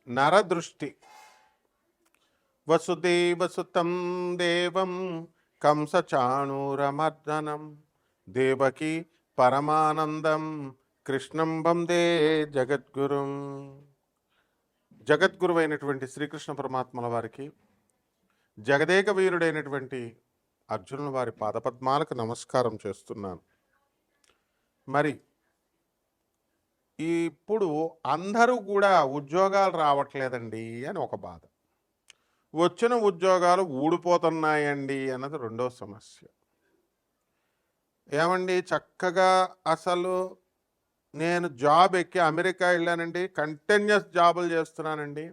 నరదృష్టి. వసుదేవసుతం దేవం కంసచాణూరమర్దనం దేవకి పరమానందం కృష్ణం వందే జగద్గురుం. జగద్గురువైనటువంటి శ్రీకృష్ణ పరమాత్మల వారికి, జగదేక వీరుడైనటువంటి అర్జునుల వారి పాదపద్మాలకు నమస్కారం చేస్తున్నాను. మరి ఇప్పుడు అందరూ కూడా ఉద్యోగాలు రావట్లేదండి అని ఒక బాధ, వచ్చిన ఉద్యోగాలు ఊడిపోతున్నాయండి అన్నది రెండో సమస్య. ఏమండి, చక్కగా అసలు నేను జాబ్ ఎక్కి అమెరికా వెళ్ళానండి, కంటిన్యూస్ జాబులు చేస్తున్నానండి,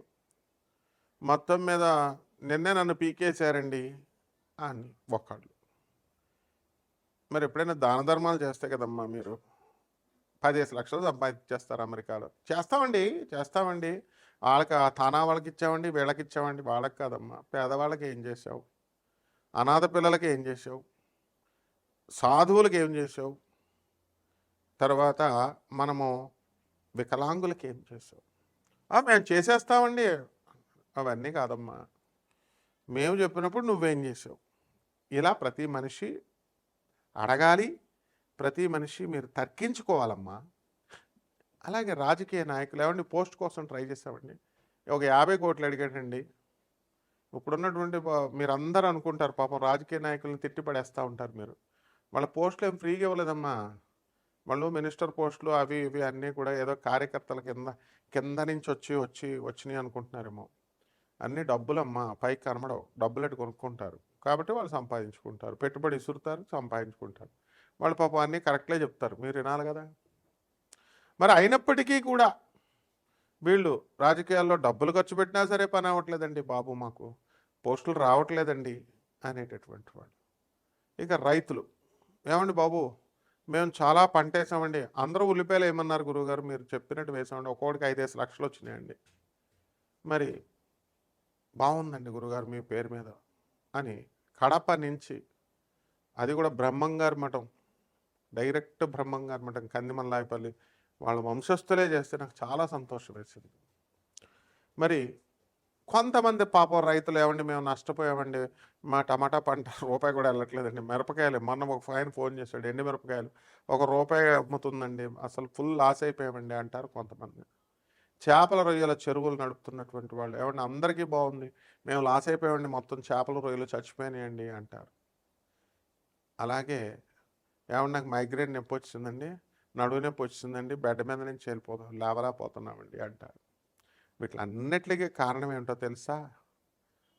మొత్తం మీద నిన్నే నన్ను పీకేశారండి అని ఒకళ్ళు. మరి ఎప్పుడైనా దాన ధర్మాలు చేస్తే కదమ్మా మీరు 15 లక్షలు సంపాదించేస్తారు అమెరికాలో. చేస్తామండి వాళ్ళకి, ఆ తానా వాళ్ళకి ఇచ్చామండి, వీళ్ళకి ఇచ్చామండి. వాళ్ళకి కాదమ్మా, పేదవాళ్ళకి ఏం చేసావు, అనాథ పిల్లలకి ఏం చేసావు, సాధువులకి ఏం చేసావు, తర్వాత మనము వికలాంగులకి ఏం చేసావు. మేము చేసేస్తామండి. అవన్నీ కాదమ్మా, మేము చెప్పినప్పుడు నువ్వేం చేసావు. ఇలా ప్రతి మనిషి అడగాలి, ప్రతి మనిషి మీరు తర్కించుకోవాలమ్మా. అలాగే రాజకీయ నాయకులు ఏమండి, పోస్ట్ కోసం ట్రై చేసామండి, ఒక 50 కోట్లు అడిగాడండి. ఇప్పుడున్నటువంటి మీరందరూ అనుకుంటారు పాపం రాజకీయ నాయకులను తిట్టిపడేస్తూ ఉంటారు మీరు. వాళ్ళ పోస్టులు ఏం ఫ్రీగా ఇవ్వలేదమ్మా. వాళ్ళు మినిస్టర్ పోస్టులు అవి ఇవి అన్నీ కూడా ఏదో కార్యకర్తల కింద నుంచి వచ్చినాయి అనుకుంటున్నారేమో. అన్నీ డబ్బులమ్మా, పైకి కనబడవు. డబ్బులెట్టు కొనుక్కుంటారు కాబట్టి వాళ్ళు సంపాదించుకుంటారు, పెట్టుబడి ఇసురుతారు, సంపాదించుకుంటారు. వాళ్ళు పాపం అన్నీ కరెక్ట్లే చెప్తారు, మీరు వినాలి కదా. మరి అయినప్పటికీ కూడా వీళ్ళు రాజకీయాల్లో డబ్బులు ఖర్చు పెట్టినా సరే పని అవ్వట్లేదండి బాబు, మాకు పోస్టులు రావట్లేదండి అనేటటువంటి వాళ్ళు. ఇక రైతులు, ఏమండి బాబు, మేము చాలా పంట వేసామండి, అందరూ ఉల్లిపాయలు ఏమన్నారు గురువుగారు, మీరు చెప్పినట్టు వేసామండి, ఒక్కొక్కడికి 5-5 లక్షలు వచ్చినాయండి. మరి బాగుందండి గురుగారు మీ పేరు మీద అని కడప నుంచి, అది కూడా బ్రహ్మంగారి మఠం, డైరెక్ట్ బ్రహ్మంగారి మఠం కందిమల్లాయపల్లి వాళ్ళ వంశస్థులే చేస్తే నాకు చాలా సంతోషం వేసింది. మరి కొంతమంది పాపం రైతులు, ఏమండి మేము నష్టపోయామండి, మా టమాటా పంట రూపాయి కూడా వెళ్ళట్లేదండి, మిరపకాయలు మొన్న ఒక ఆయన ఫోన్ చేశాడు, ఎండి మిరపకాయలు ₹1 అమ్ముతుందండి, అసలు ఫుల్ లాస్ అయిపోయామండి అంటారు కొంతమంది. చేపల రొయ్యల చెరువులు నడుపుతున్నటువంటి వాళ్ళు, ఏమండి అందరికీ బాగుంది, మేము లాస్ అయిపోయామండి, మొత్తం చేపల రొయ్యలు చచ్చిపోయినాయండి అంటారు. అలాగే ఏమన్నా నాకు మైగ్రేన్ నొప్పి వచ్చిందండి, నడువు నొప్పి వచ్చిందండి, బెడ్ మీద నుంచి లేవలేకపోతున్నామండి అంటారు. వీటిలన్నిటికీ కారణం ఏంటో తెలుసా?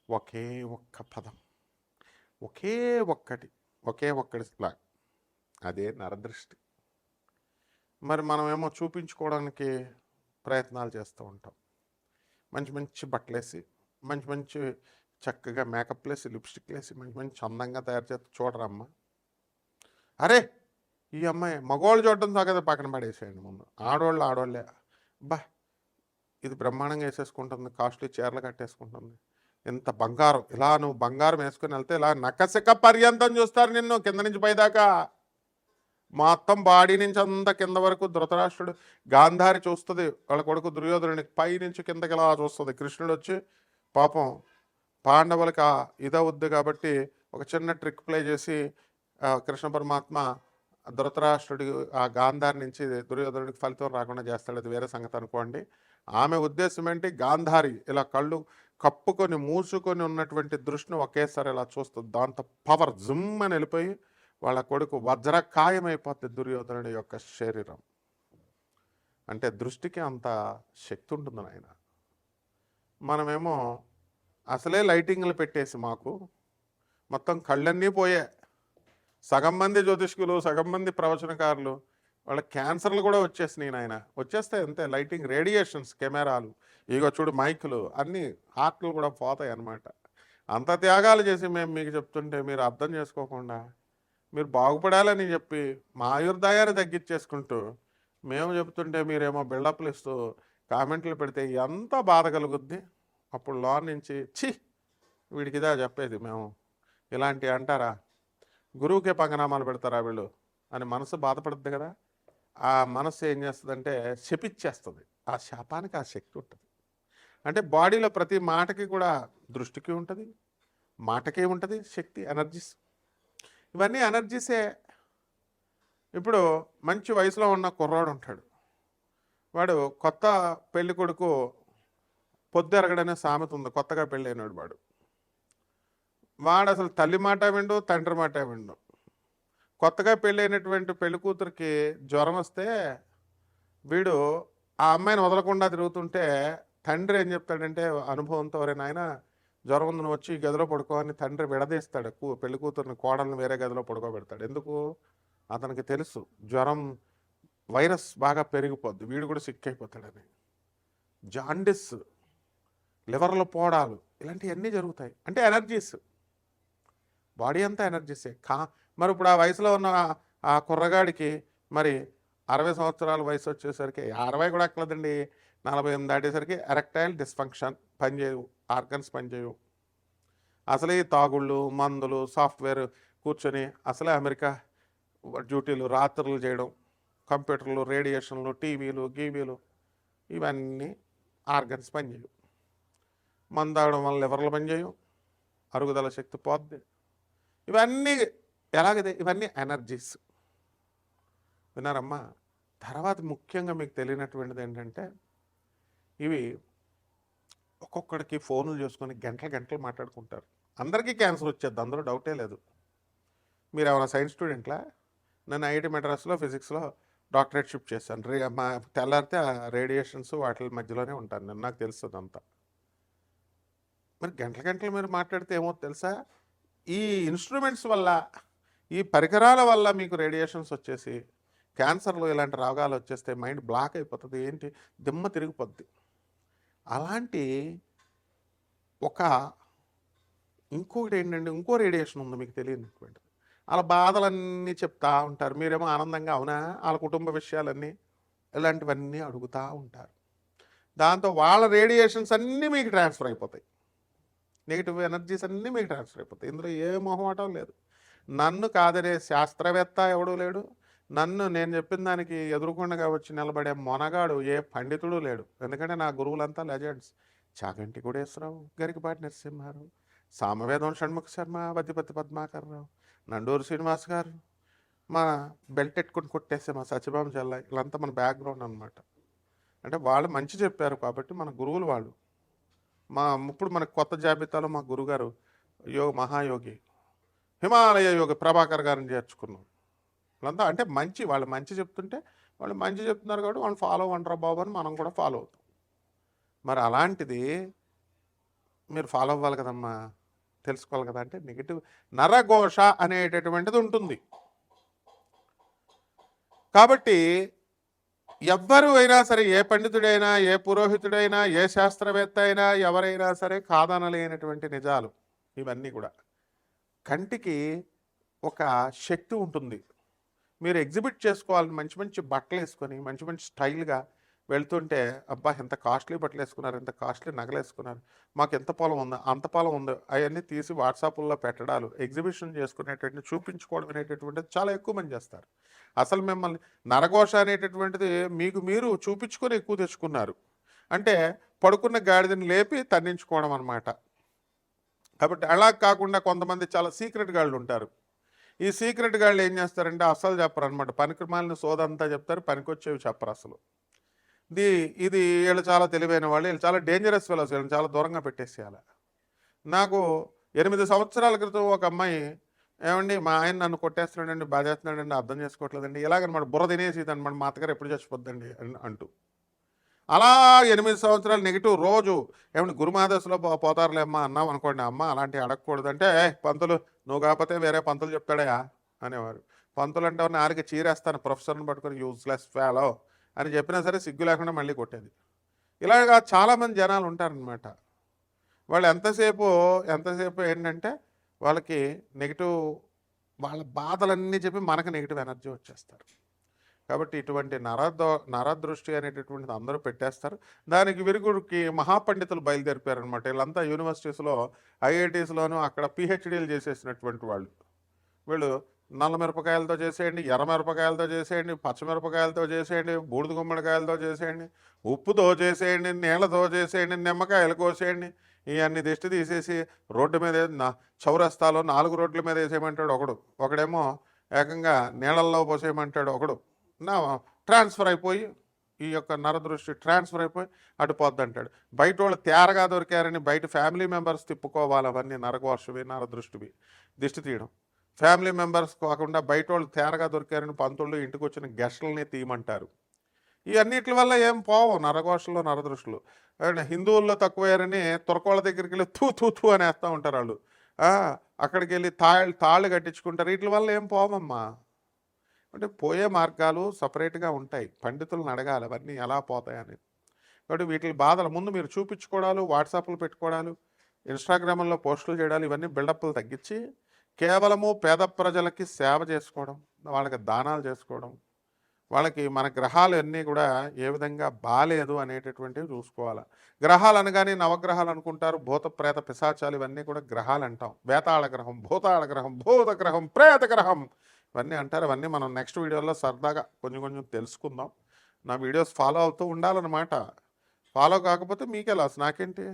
ఒకే ఒక్క పదం, ఒకే ఒక్కటి అదే నరదృష్టి. మరి మనమేమో చూపించుకోవడానికి ప్రయత్నాలు చేస్తూ ఉంటాం, మంచి మంచి బట్టలేసి, మంచి చక్కగా మేకప్ వేసి, లిప్స్టిక్ వేసి, మంచి అందంగా తయారు చేస్తే చూడరమ్మా. అరే ఈ అమ్మాయి, మగవాళ్ళు చూడటం సాగదు పక్కన పడేసేయండి, ముందు ఆడవాళ్ళే బా ఇది బ్రహ్మాండంగా వేసేసుకుంటుంది, కాస్ట్లీ చీరలు కట్టేసుకుంటుంది, ఇంత బంగారం, ఇలా నువ్వు బంగారం వేసుకుని వెళ్తే ఇలా నకసిక పర్యంతం చూస్తారు నిన్ను, కింద నుంచి పైదాకా, మొత్తం బాడీ నుంచి అంతా కింద వరకు. ధృతరాష్ట్రుడు గాంధారి చూస్తుంది వాళ్ళ కొడుకు దుర్యోధనుడికి, పై నుంచి కిందకి ఇలా చూస్తుంది. కృష్ణుడు వచ్చి పాపం పాండవులకి ఇదవుద్ది కాబట్టి ఒక చిన్న ట్రిక్ ప్లే చేసి కృష్ణ పరమాత్మ ధృతరాష్ట్రుడి ఆ గాంధారి నుంచి దుర్యోధనుడికి ఫలితం రాకుండా చేస్తాడు, అది వేరే సంగతి అనుకోండి. ఆమె ఉద్దేశం ఏంటి, గాంధారి ఇలా కళ్ళు కప్పుకొని మూసుకొని ఉన్నటువంటి దృష్టిని ఒకేసారి ఇలా చూస్తుంది, దాంతో పవర్ జుమ్ అని వెళ్ళిపోయి వాళ్ళ కొడుకు వజ్రకాయమైపోతుంది దుర్యోధనుడి యొక్క శరీరం. అంటే దృష్టికి అంత శక్తి ఉంటుంది నాయన. మనమేమో అసలే లైటింగ్లు పెట్టేసి మాకు మొత్తం కళ్ళన్నీ పోయే, సగం మంది జ్యోతిష్కులు, సగం మంది ప్రవచనకారులు, వాళ్ళ క్యాన్సర్లు కూడా వచ్చేసినాయి నాయన. వచ్చేస్తాయి అంతే, లైటింగ్, రేడియేషన్స్, కెమెరాలు, ఇగో చూడు మైకులు, అన్నీ హార్ట్లు కూడా పోతాయి అన్నమాట. అంత త్యాగాలు చేసి మేము మీకు చెప్తుంటే మీరు అర్థం చేసుకోకుండా, మీరు బాగుపడాలని చెప్పి మా ఆయుర్దాయాన్ని తగ్గించేసుకుంటూ మేము చెప్తుంటే మీరేమో బిల్డప్లు ఇస్తూ కామెంట్లు పెడితే ఎంత బాధ కలుగుద్ది. అప్పుడు లోన్ నుంచి ఛీ వీడికి ఇదా చెప్పేది, మేము ఇలాంటివి అంటారా, గురువుకే పంగనామాలు పెడతారా వీళ్ళు అని మనసు బాధపడుతుంది కదా. ఆ మనసు ఏం చేస్తుందంటే శపిచ్చేస్తుంది, ఆ శాపానికి ఆ శక్తి ఉంటుంది. అంటే బాడీలో ప్రతి మాటకి కూడా దృష్టికి ఉంటుంది, మాటకే ఉంటుంది శక్తి, ఎనర్జీస్. ఇవన్నీ ఎనర్జీసే. ఇప్పుడు మంచి వయసులో ఉన్న కుర్రాడు ఉంటాడు, వాడు కొత్త పెళ్లి కొడుకు పొద్దెరగడనే సామెత ఉంది, కొత్తగా పెళ్ళైనాడు వాడు అసలు తల్లి మాట విండు, తండ్రి మాట విండు. కొత్తగా పెళ్ళైనటువంటి పెళ్లి కూతురికి జ్వరం వస్తే వీడు ఆ అమ్మాయిని వదలకుండా తిరుగుతుంటే తండ్రి ఏం చెప్తాడంటే అనుభవంతో, ఒరే నాయన జ్వరం ఉంది, నువ్వు వచ్చి ఈ గదిలో పడుకో అని తండ్రి విడదీస్తాడు. పెళ్లి కూతురిని, కోడల్ని వేరే గదిలో పడుకోబెడతాడు. ఎందుకు? అతనికి తెలుసు జ్వరం వైరస్ బాగా పెరిగిపోద్ది, వీడు కూడా సిక్ అయిపోతాడని. జాండిస్, లివర్లో పోడాలు, ఇలాంటివన్నీ జరుగుతాయి. అంటే ఎనర్జీస్, బాడీ అంతా ఎనర్జీసే. మరి ఇప్పుడు ఆ వయసులో ఉన్న ఆ కుర్రగాడికి మరి 60 సంవత్సరాల వయసు వచ్చేసరికి, 60 కూడా ఎక్కలేదండి, 48 దాటేసరికి ఎరెక్టైల్ డిస్ఫంక్షన్, పనిచేయవు, ఆర్గన్స్ పనిచేయవు. అసలే ఈ తాగుళ్ళు, మందులు, సాఫ్ట్వేర్ కూర్చొని అసలే అమెరికా డ్యూటీలు, రాత్రులు చేయడం, కంప్యూటర్లు, రేడియేషన్లు, టీవీలు, గీవీలు, ఇవన్నీ ఆర్గన్స్ పనిచేయవు. మందు తాగడం వల్ల లివర్లు పనిచేయవు, అరుగుదల శక్తి పోద్ది. ఇవన్నీ ఎలాగదే, ఇవన్నీ ఎనర్జీస్. విన్నారమ్మా? తర్వాత ముఖ్యంగా మీకు తెలియనటువంటిది ఏంటంటే, ఇవి ఒక్కొక్కడికి ఫోన్లు చేసుకొని గంటలు గంటలు మాట్లాడుకుంటారు. అందరికీ క్యాన్సర్ వచ్చేది, అందులో డౌటే లేదు. మీరు ఏమైనా సైన్స్ స్టూడెంట్లా? నేను ఐఐటి మెడ్రాస్లో ఫిజిక్స్లో డాక్టరేట్ షిఫ్ట్ చేశాను. మా తెల్లారితే రేడియేషన్స్ వాటి మధ్యలోనే ఉంటాను నేను, నాకు తెలుస్తుంది అంతా. మరి గంటల గంటలు మీరు మాట్లాడితే ఏమో తెలుసా? ఈ ఇన్స్ట్రుమెంట్స్ వల్ల, ఈ పరికరాల వల్ల మీకు రేడియేషన్స్ వచ్చేసి క్యాన్సర్లు, ఇలాంటి రోగాలు వచ్చేస్తే మైండ్ బ్లాక్ అయిపోతుంది, ఏంటి దిమ్మ తిరిగిపోద్ది. అలాంటి ఇంకొకటి ఏంటంటే, ఇంకో రేడియేషన్ ఉంది మీకు తెలియనటువంటిది. వాళ్ళ బాధలన్నీ చెప్తా ఉంటారు, మీరేమో ఆనందంగా అవునా, వాళ్ళ కుటుంబ విషయాలన్నీ ఇలాంటివన్నీ అడుగుతూ ఉంటారు. దాంతో వాళ్ళ రేడియేషన్స్ అన్నీ మీకు ట్రాన్స్ఫర్ అయిపోతాయి, నెగిటివ్ ఎనర్జీస్ అన్నీ మీకు ట్రాన్స్ఫర్ అయిపోతాయి. ఇందులో ఏ మొహమాటం లేదు. నన్ను కాదనే శాస్త్రవేత్త ఎవడూ లేడు, నేను చెప్పిన దానికి ఎదురుకుండా వచ్చి నిలబడే మొనగాడు ఏ పండితుడు లేడు. ఎందుకంటే నా గురువులంతా లెజెండ్స్. చాగంటి కోటేశ్వరరావు, గరికపాటి నరసింహారావు, సామవేదం షణ్ముఖ శర్మ, వద్దిపత్తి పద్మాకర్రావు, నండూరు శ్రీనివాస్ గారు, మా బెల్ట్ ఎట్టుకుని కొట్టేసే మా సత్యభామ చెల్ల, వీళ్ళంతా మన బ్యాక్గ్రౌండ్ అనమాట. అంటే వాళ్ళు మంచి చెప్పారు కాబట్టి మన గురువులు వాళ్ళు. ఇప్పుడు మనకు కొత్త జాబితాలో మా గురుగారు మహాయోగి హిమాలయ యోగి ప్రభాకర్ గారిని చేర్చుకున్నాం. వాళ్ళంతా అంటే వాళ్ళు మంచి చెప్తుంటే, వాళ్ళు మంచి చెప్తున్నారు కాబట్టి వాళ్ళు ఫాలో అవ్వంటారా బాబు అని మనం కూడా ఫాలో అవుతాం. మరి అలాంటిది మీరు ఫాలో అవ్వాలి కదమ్మా, తెలుసుకోవాలి కదా. అంటే నెగిటివ్ నరఘోష అనేటటువంటిది ఉంటుంది. కాబట్టి ఎవ్వరు అయినా సరే, ఏ పండితుడైనా, ఏ పురోహితుడైనా, ఏ శాస్త్రవేత్త అయినా, ఎవరైనా సరే కాదనలేనటువంటి నిజాలు ఇవన్నీ కూడా. కంటికి ఒక శక్తి ఉంటుంది. మీరు ఎగ్జిబిట్ చేసుకోవాలని మంచి మంచి బట్టలు వేసుకొని మంచి మంచి స్టైల్గా వెళ్తుంటే, అబ్బా ఎంత కాస్ట్లీ బట్టలు వేసుకున్నారు, ఎంత కాస్ట్లీ నగలు వేసుకున్నారు, మాకు ఎంత పొలం ఉందో, అంత పొలం ఉందో, అవన్నీ తీసి వాట్సాప్లో పెట్టడాలు, ఎగ్జిబిషన్ చేసుకునేటువంటి, చూపించుకోవడం అనేటటువంటిది చాలా ఎక్కువ మంది చేస్తారు. అసలు మిమ్మల్ని నరఘోష అనేటటువంటిది మీరు చూపించుకొని ఎక్కువ తెచ్చుకున్నారు. అంటే పడుకున్న గాడిదని లేపి తన్నించుకోవడం అనమాట. కాబట్టి అలా కాకుండా కొంతమంది చాలా సీక్రెట్ గాళ్ళు ఉంటారు. ఈ సీక్రెట్ గాళ్ళు ఏం చేస్తారంటే అసలు చెప్పరు అనమాట. పనికిమాలిన సోదంతా చెప్తారు, పనికొచ్చేవి చెప్పరు అసలు. ఇది వీళ్ళు చాలా తెలివైన వాళ్ళు, వీళ్ళు చాలా డేంజరస్ ఫెలోస్, వీళ్ళని చాలా దూరంగా పెట్టేసేయాలి. నాకు 8 సంవత్సరాల క్రితం ఒక అమ్మాయి, ఏమండి మా ఆయన నన్ను కొట్టేస్తున్నాడండి, బాధేస్తున్నాడండి, అర్థం చేసుకోవట్లేదండి, ఇలాగనమాట బుర్ర తినేసి అనమాట, మా అత్తగారు ఎప్పుడు చచ్చిపోద్దండి అంటూ. అలా 8 సంవత్సరాలు నెగిటివ్ రోజు. ఏమంటే గురుమాదశలో పోతారులే అమ్మ అన్నాం అనుకోండి, అమ్మ అలాంటివి అడగకూడదు అంటే, పంతులు నువ్వు కాకపోతే వేరే పంతులు చెప్తాడా అనేవారు. పంతులు అంటే నాలుగు చీరేస్తాను, ప్రొఫెసర్ని పట్టుకొని యూజ్లెస్ ఫెలో అని చెప్పినా సరే సిగ్గు లేకుండా మళ్ళీ కొట్టేది. ఇలాగా చాలామంది జనాలు ఉంటారనమాట. వాళ్ళు ఎంతసేపు ఏంటంటే వాళ్ళకి నెగిటివ్, వాళ్ళ బాధలన్నీ చెప్పి మనకు నెగిటివ్ ఎనర్జీ వచ్చేస్తారు. కాబట్టి ఇటువంటి నరదృష్టి అనేటటువంటిది అందరూ పెట్టేస్తారు. దానికి విరుగుడికి మహాపండితులు బయలుదేరిపారనమాట. వీళ్ళంతా యూనివర్సిటీస్లో, ఐఐటీస్లోనూ అక్కడ పిహెచ్డీలు చేసేసినటువంటి వాళ్ళు. వీళ్ళు నల్ల మిరపకాయలతో చేసేయండి, ఎర్ర మిరపకాయలతో చేసేయండి, పచ్చమిరపకాయలతో చేసేయండి, బూడిద గుమ్మడికాయలతో చేసేయండి, ఉప్పుతో చేసేయండి, నీళ్ళతో చేసేయండి, నిమ్మకాయలు కోసేయండి. ఇవన్నీ దిష్టి తీసేసి రోడ్డు మీద చౌరస్తాలో 4 రోడ్ల మీద వేసేయమంటాడు ఒకడు, ఒకడేమో ఏకంగా నీళ్ళల్లో పోసేయమంటాడు ఒకడు. నా ట్రాన్స్ఫర్ అయిపోయి ఈ యొక్క నరదృష్టి ట్రాన్స్ఫర్ అయిపోయి అటుపోద్ది అంటాడు. బయట వాళ్ళు తేరగా దొరికారని బయట ఫ్యామిలీ మెంబర్స్ తిప్పుకోవాలి. అవన్నీ నరఘోషవి, నరదృష్టివి, దిష్టి తీయడం. ఫ్యామిలీ మెంబర్స్ కాకుండా బయట వాళ్ళు తేరగా దొరికారని పంతుళ్ళు ఇంటికి వచ్చిన గెస్టులని తీయమంటారు. ఇవన్నిటి వల్ల ఏం పోవు నరఘోషలు, నరదృష్టులు. హిందువుల్లో తక్కువయ్యారని తురకోళ్ళ దగ్గరికి వెళ్ళి తూ తూ తూ అనేస్తూ ఉంటారు వాళ్ళు. అక్కడికి వెళ్ళి తాళ్ళు కట్టించుకుంటారు. వీటి వల్ల ఏం పోవమ్మా. అంటే పోయే మార్గాలు సపరేట్గా ఉంటాయి. పండితులను అడగాలి అవన్నీ ఎలా పోతాయని. కాబట్టి వీటి బాధలు ముందు మీరు చూపించుకోవడాలు, వాట్సాప్లు పెట్టుకోవడాలు, ఇన్స్టాగ్రామ్లో పోస్టులు చేయడాలు, ఇవన్నీ బిల్డప్లు తగ్గించి కేవలము పేద ప్రజలకి సేవ చేసుకోవడం, వాళ్ళకి దానాలు చేసుకోవడం, వాళ్ళకి మన గ్రహాలు అన్నీ కూడా ఏ విధంగా బాలేదు అనేటటువంటివి చూసుకోవాలి. గ్రహాలు అనగానే నవగ్రహాలు అనుకుంటారు. భూత ప్రేత పిశాచాలు ఇవన్నీ కూడా గ్రహాలు అంటాం. వేతాళ గ్రహం, భూతాళ గ్రహం, భూత గ్రహం, ప్రేత గ్రహం ఇవన్నీ అంటారు. అవన్నీ మనం నెక్స్ట్ వీడియోలో సరదాగా కొంచెం కొంచెం తెలుసుకుందాం. నా వీడియోస్ ఫాలో అవుతూ ఉండాలన్నమాట. ఫాలో కాకపోతే మీకే లాస్, నాకేంటి.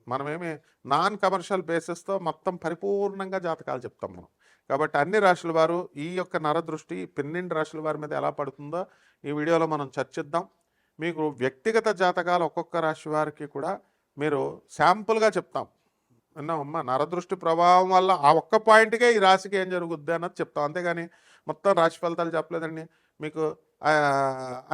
మనమేమి నాన్ కమర్షియల్ బేసిస్తో మొత్తం పరిపూర్ణంగా జాతకాలు చెప్తాం మనం. కాబట్టి అన్ని రాశుల వారు ఈ యొక్క నరదృష్టి 12 రాశుల వారి మీద ఎలా పడుతుందో ఈ వీడియోలో మనం చర్చిద్దాం. మీకు వ్యక్తిగత జాతకాలు ఒక్కొక్క రాశి వారికి కూడా మీరు శాంపుల్గా చెప్తాం. విన్నామమ్మా, నరదృష్టి ప్రభావం వల్ల ఆ ఒక్క పాయింట్కే ఈ రాశికి ఏం జరుగుద్ది అన్నది చెప్తాం. అంతేగాని మొత్తం రాశి ఫలితాలు చెప్పలేదండి మీకు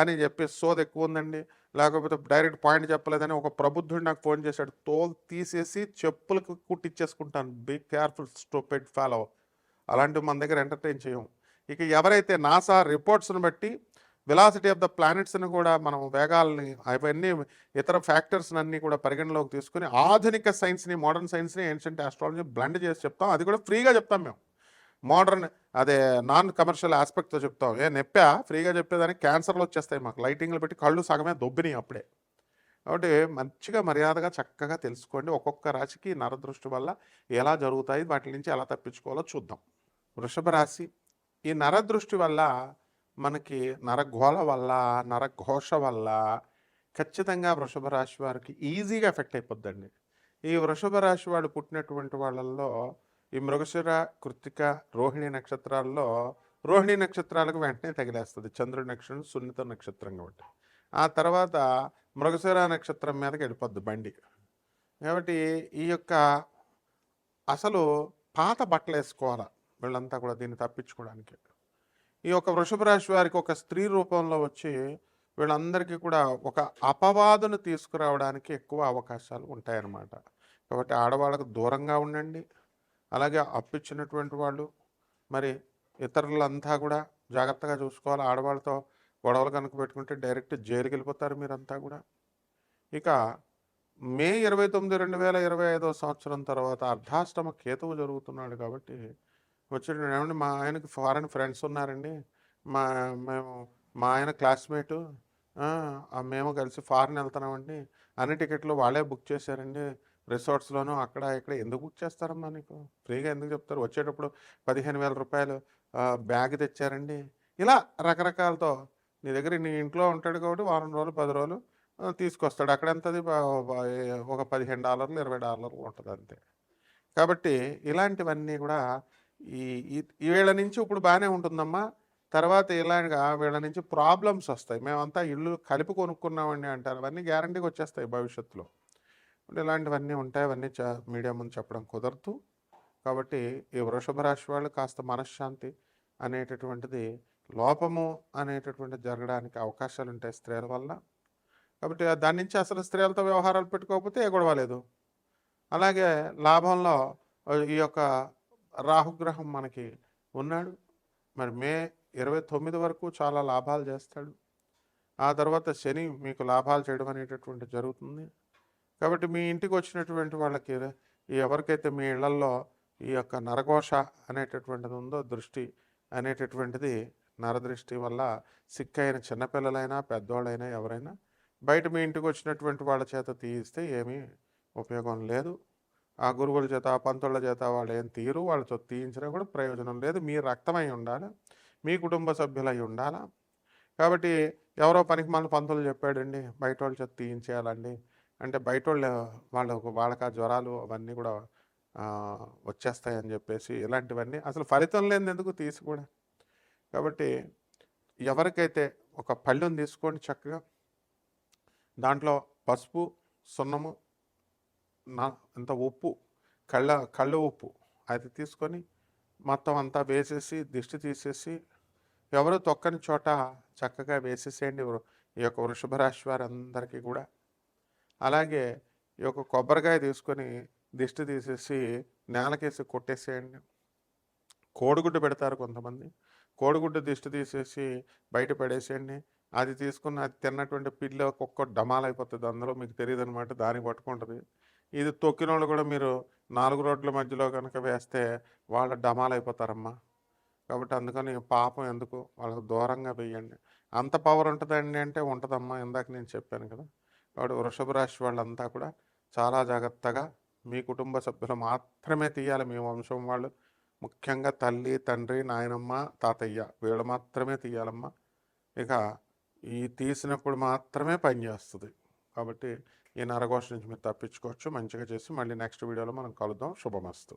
అని చెప్పి సోది ఎక్కువ ఉందండి, లేకపోతే డైరెక్ట్ పాయింట్ చెప్పలేదని ఒక ప్రబుద్ధుడు నాకు ఫోన్ చేశాడు. తోలు తీసేసి చెప్పులకు కుట్టిచ్చేసుకుంటాను. Be careful stupid fellow. అలాంటివి మన దగ్గర ఎంటర్టైన్ చేయం. ఇక ఎవరైతే నాసా రిపోర్ట్స్ని బట్టి వెలాసిటీ ఆఫ్ ద ప్లానెట్స్ని కూడా మనం వేగాలని అవన్నీ ఇతర ఫ్యాక్టర్స్ని అన్నీ కూడా పరిగణలోకి తీసుకుని ఆధునిక సైన్స్ని, మోడర్న్ సైన్స్ని, ఏన్షియంట్ ఆస్ట్రాలజీ బ్లెండ్ చేసి చెప్తాం. అది కూడా ఫ్రీగా చెప్తాం మేము. మోడర్న్ అదే నాన్ కమర్షియల్ ఆస్పెక్ట్తో చెప్తాం. నెప్పా ఫ్రీగా చెప్పేదానికి క్యాన్సర్లు వచ్చేస్తాయి మాకు. లైటింగ్లు పెట్టి కళ్ళు సగమే దొబ్బినాయి అప్పుడే. కాబట్టి మంచిగా మర్యాదగా చక్కగా తెలుసుకోండి. ఒక్కొక్క రాశికి నరదృష్టి వల్ల ఎలా జరుగుతాయి, వాటి నుంచి ఎలా తప్పించుకోవాలో చూద్దాం. వృషభ రాశి, ఈ నరదృష్టి వల్ల మనకి నరఘోళ వల్ల, నరఘోష వల్ల ఖచ్చితంగా వృషభ రాశి వారికి ఈజీగా ఎఫెక్ట్ అయిపోద్దండి. ఈ వృషభ రాశి వాడు పుట్టినటువంటి వాళ్ళల్లో ఈ మృగశిర, కృత్తిక, రోహిణి నక్షత్రాల్లో రోహిణి నక్షత్రాలకు వెంటనే తగిలేస్తుంది. చంద్రుడి నక్షత్రం సున్నిత నక్షత్రం కాబట్టి. ఆ తర్వాత మృగశిర నక్షత్రం మీదకి వెళ్ళిపోద్ది బండి. కాబట్టి ఈ యొక్క అసలు పాత బట్టలు వేసుకోవాలి వీళ్ళంతా కూడా దీన్ని తప్పించుకోవడానికి. ఈ యొక్క వృషభ రాశి వారికి ఒక స్త్రీ రూపంలో వచ్చి వీళ్ళందరికీ కూడా ఒక అపవాదును తీసుకురావడానికి ఎక్కువ అవకాశాలు ఉంటాయన్నమాట. కాబట్టి ఆడవాళ్ళకు దూరంగా ఉండండి. అలాగే అప్పిచ్చినటువంటి వాళ్ళు మరి ఇతరులంతా కూడా జాగ్రత్తగా చూసుకోవాలి. ఆడవాళ్ళతో గొడవలు కనుక పెట్టుకుంటే డైరెక్ట్ జైలుకి వెళ్ళిపోతారు మీరంతా కూడా. ఇక మే 29, 2025 సంవత్సరం తర్వాత అర్ధాష్టమ కేతువు జరుగుతున్నాడు. కాబట్టి ఏమండి మా ఆయనకి ఫారెన్ ఫ్రెండ్స్ ఉన్నారండి, మా ఆయన క్లాస్మేటు, మేము కలిసి ఫారెన్ వెళ్తున్నామండి, అన్ని టికెట్లు వాళ్ళే బుక్ చేశారండి, రిసార్ట్స్లోనూ అక్కడ ఇక్కడ. ఎందుకు బుక్ చేస్తారమ్మా, నీకు ఫ్రీగా ఎందుకు చెప్తారు? వచ్చేటప్పుడు 15,000 రూపాయలు బ్యాగ్ తెచ్చారండి. ఇలా రకరకాలతో నీ దగ్గర నీ ఇంట్లో ఉంటాడు కాబట్టి వారం రోజులు 10 రోజులు తీసుకొస్తాడు. అక్కడ ఎంతది ఒక $15, $20 ఉంటుంది అంతే. కాబట్టి ఇలాంటివన్నీ కూడా ఈ వీళ్ళ నుంచి ఇప్పుడు బాగానే ఉంటుందమ్మా. తర్వాత ఇలాగా వీళ్ళ నుంచి ప్రాబ్లమ్స్ వస్తాయి. మేమంతా ఇల్లు కలిపి కొనుక్కున్నామండి అంటారు. అవన్నీ గ్యారంటీగా వచ్చేస్తాయి భవిష్యత్తులో. ఇలాంటివన్నీ ఉంటాయి. అవన్నీ మీడియా ముందు చెప్పడం కుదరదు. కాబట్టి ఈ వృషభ రాశి వాళ్ళు కాస్త మనశ్శాంతి అనేటటువంటిది లోపము అనేటటువంటి జరగడానికి అవకాశాలు ఉంటాయి స్త్రీల వల్ల. కాబట్టి దాని నుంచి అసలు స్త్రీలతో వ్యవహారాలు పెట్టుకోకపోతే ఏ గొడవ లేదు. అలాగే లాభంలో ఈ యొక్క రాహుగ్రహం మనకి ఉన్నాడు. మరి మే 29 వరకు చాలా లాభాలు చేస్తాడు. ఆ తర్వాత శని మీకు లాభాలు చేయడం అనేటటువంటి జరుగుతుంది. కాబట్టి మీ ఇంటికి వచ్చినటువంటి వాళ్ళకి ఎవరికైతే మీ ఇళ్లల్లో ఈ యొక్క నరఘోష అనేటటువంటిది ఉందో, దృష్టి అనేటటువంటిది నరదృష్టి వల్ల సిక్కైన చిన్నపిల్లలైనా పెద్దవాళ్ళైనా ఎవరైనా బయట మీ ఇంటికి వచ్చినటువంటి వాళ్ళ చేత తీయిస్తే ఏమీ ఉపయోగం లేదు. ఆ గురువుల చేత, ఆ పంతుల చేత వాళ్ళు ఏం తీరు. వాళ్ళతో తీయించినా కూడా ప్రయోజనం లేదు. మీ రక్తమై ఉండాలి. మీ కుటుంబ సభ్యులై ఉండాలా. కాబట్టి ఎవరో పనికిమాలిన పంతులు చెప్పాడండి, బయటోళ్ళ చేత తీయించేయాలండి అంటే బయటోళ్ళు వాళ్ళకి ఆ జ్వరాలు అవన్నీ కూడా వచ్చేస్తాయని చెప్పేసి ఇలాంటివన్నీ అసలు ఫలితం లేనిది ఎందుకు తీసి కూడా. కాబట్టి ఎవరికైతే ఒక పళ్ళెం తీసుకోండి చక్కగా, దాంట్లో పసుపు, సున్నము, ఇంత ఉప్పు, కళ్ళు ఉప్పు అది తీసుకొని మొత్తం అంతా వేసేసి దిష్టి తీసేసి ఎవరు తొక్కని చోట చక్కగా వేసేసేయండి ఈ యొక్క వృషభ రాశి వారందరికీ కూడా. అలాగే ఈ యొక్క కొబ్బరికాయ తీసుకొని దిష్టి తీసేసి నేలకేసి కొట్టేసేయండి. కోడిగుడ్డు పెడతారు కొంతమంది, కోడిగుడ్డు దిష్టి తీసేసి బయట పడేసేయండి. అది తీసుకుని అది తిన్నటువంటి పిల్లి ఒక్కొక్క డమాలైపోతుంది, అందులో మీకు తెలియదు అనమాట, దానికి పట్టుకుంటుంది. ఇది తొక్కిన వాళ్ళు కూడా మీరు 4 రోడ్ల మధ్యలో కనుక వేస్తే వాళ్ళు డమాలైపోతారమ్మా. కాబట్టి అందుకని పాపం ఎందుకు, వాళ్ళకు దూరంగా వేయండి. అంత పవర్ ఉంటుందండి అంటే ఉంటుందమ్మా, ఇందాక నేను చెప్పాను కదా. కాబట్టి వృషభ రాశి వాళ్ళంతా కూడా చాలా జాగ్రత్తగా మీ కుటుంబ సభ్యులు మాత్రమే తీయాలి. మీ వంశం వాళ్ళు ముఖ్యంగా తల్లి, తండ్రి, నాయనమ్మ, తాతయ్య వీళ్ళు మాత్రమే తీయాలమ్మా. ఇక ఈ తీసినప్పుడు మాత్రమే పనిచేస్తుంది. కాబట్టి ఈ నరఘోష నుంచి మీరు తప్పించుకోవచ్చు. మంచిగా చేసి మళ్ళీ నెక్స్ట్ వీడియోలో మనం కలుద్దాం. శుభమస్తు.